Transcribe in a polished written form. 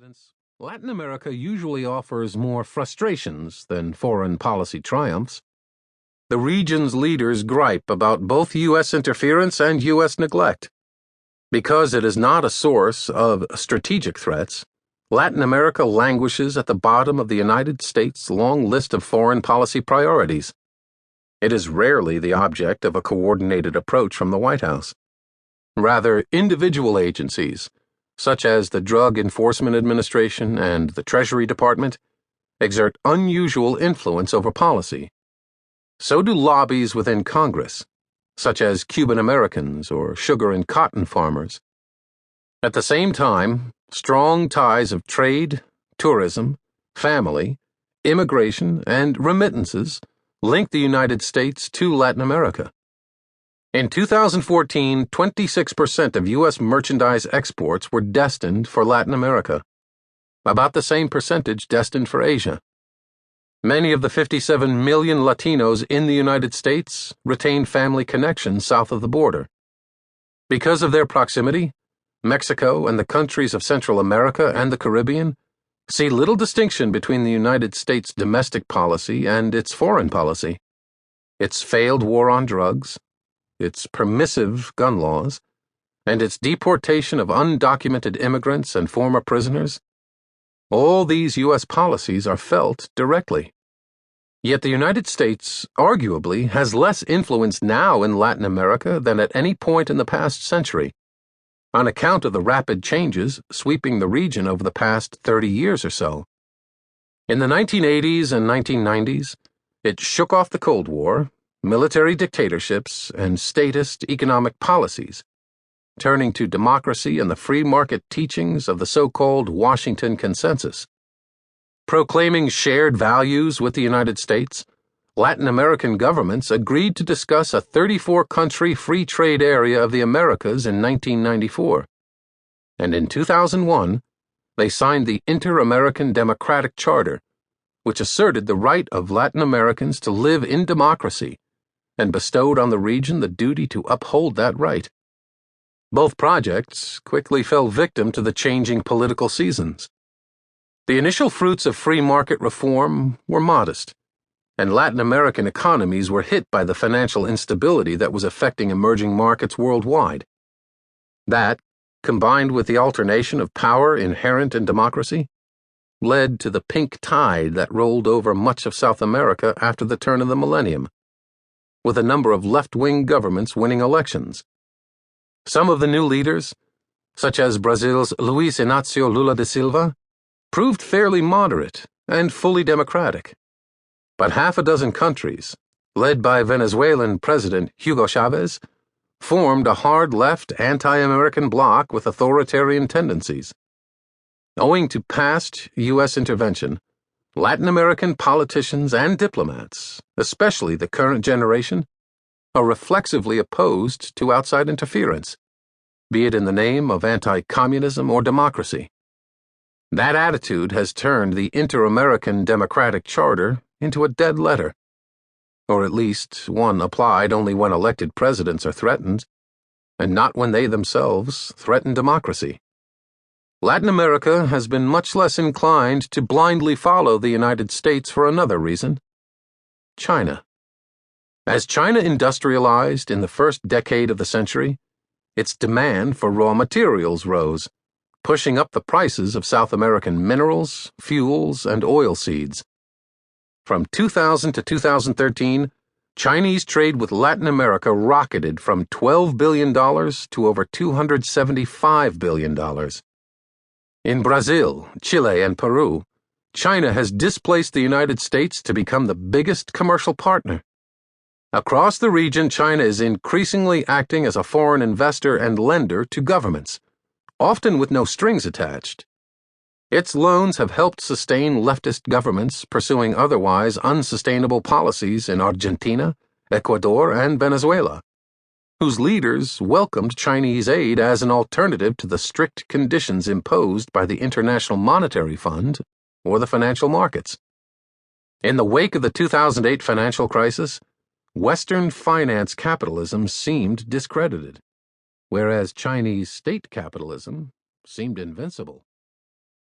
presidents, Latin America usually offers more frustrations than foreign policy triumphs. The region's leaders gripe about both U.S. interference and U.S. neglect. Because it is not a source of strategic threats, Latin America languishes at the bottom of the United States' long list of foreign policy priorities. It is rarely the object of a coordinated approach from the White House. Rather, individual agencies, such as the Drug Enforcement Administration and the Treasury Department, exert unusual influence over policy. So do lobbies within Congress, such as Cuban Americans or sugar and cotton farmers. At the same time, strong ties of trade, tourism, family, immigration, and remittances link the United States to Latin America. In 2014, 26% of U.S. merchandise exports were destined for Latin America, about the same percentage destined for Asia. Many of the 57 million Latinos in the United States retain family connections south of the border. Because of their proximity, Mexico and the countries of Central America and the Caribbean see little distinction between the United States' domestic policy and its foreign policy. Its failed war on drugs, its permissive gun laws, and its deportation of undocumented immigrants and former prisoners, all these U.S. policies are felt directly. Yet the United States arguably has less influence now in Latin America than at any point in the past century, on account of the rapid changes sweeping the region over the past 30 years or so. In the 1980s and 1990s, it shook off the Cold War, military dictatorships, and statist economic policies, turning to democracy and the free market teachings of the so-called Washington Consensus. Proclaiming shared values with the United States, Latin American governments agreed to discuss a 34-country free trade area of the Americas in 1994. And in 2001, they signed the Inter-American Democratic Charter, which asserted the right of Latin Americans to live in democracy and bestowed on the region the duty to uphold that right. Both projects quickly fell victim to the changing political seasons. The initial fruits of free market reform were modest, and Latin American economies were hit by the financial instability that was affecting emerging markets worldwide. That, combined with the alternation of power inherent in democracy, led to the pink tide that rolled over much of South America after the turn of the millennium, with a number of left-wing governments winning elections. Some of the new leaders, such as Brazil's Luiz Inácio Lula da Silva, proved fairly moderate and fully democratic. But half a dozen countries, led by Venezuelan President Hugo Chavez, formed a hard-left anti-American bloc with authoritarian tendencies. Owing to past U.S. intervention, Latin American politicians and diplomats, especially the current generation, are reflexively opposed to outside interference, be it in the name of anti-communism or democracy. That attitude has turned the Inter-American Democratic Charter into a dead letter, or at least one applied only when elected presidents are threatened, and not when they themselves threaten democracy. Latin America has been much less inclined to blindly follow the United States for another reason: China. As China industrialized in the first decade of the century, its demand for raw materials rose, pushing up the prices of South American minerals, fuels, and oilseeds. From 2000 to 2013, Chinese trade with Latin America rocketed from $12 billion to over $275 billion. In Brazil, Chile, and Peru, China has displaced the United States to become the biggest commercial partner. Across the region, China is increasingly acting as a foreign investor and lender to governments, often with no strings attached. Its loans have helped sustain leftist governments pursuing otherwise unsustainable policies in Argentina, Ecuador, and Venezuela, whose leaders welcomed Chinese aid as an alternative to the strict conditions imposed by the International Monetary Fund or the financial markets. In the wake of the 2008 financial crisis, Western finance capitalism seemed discredited, whereas Chinese state capitalism seemed invincible.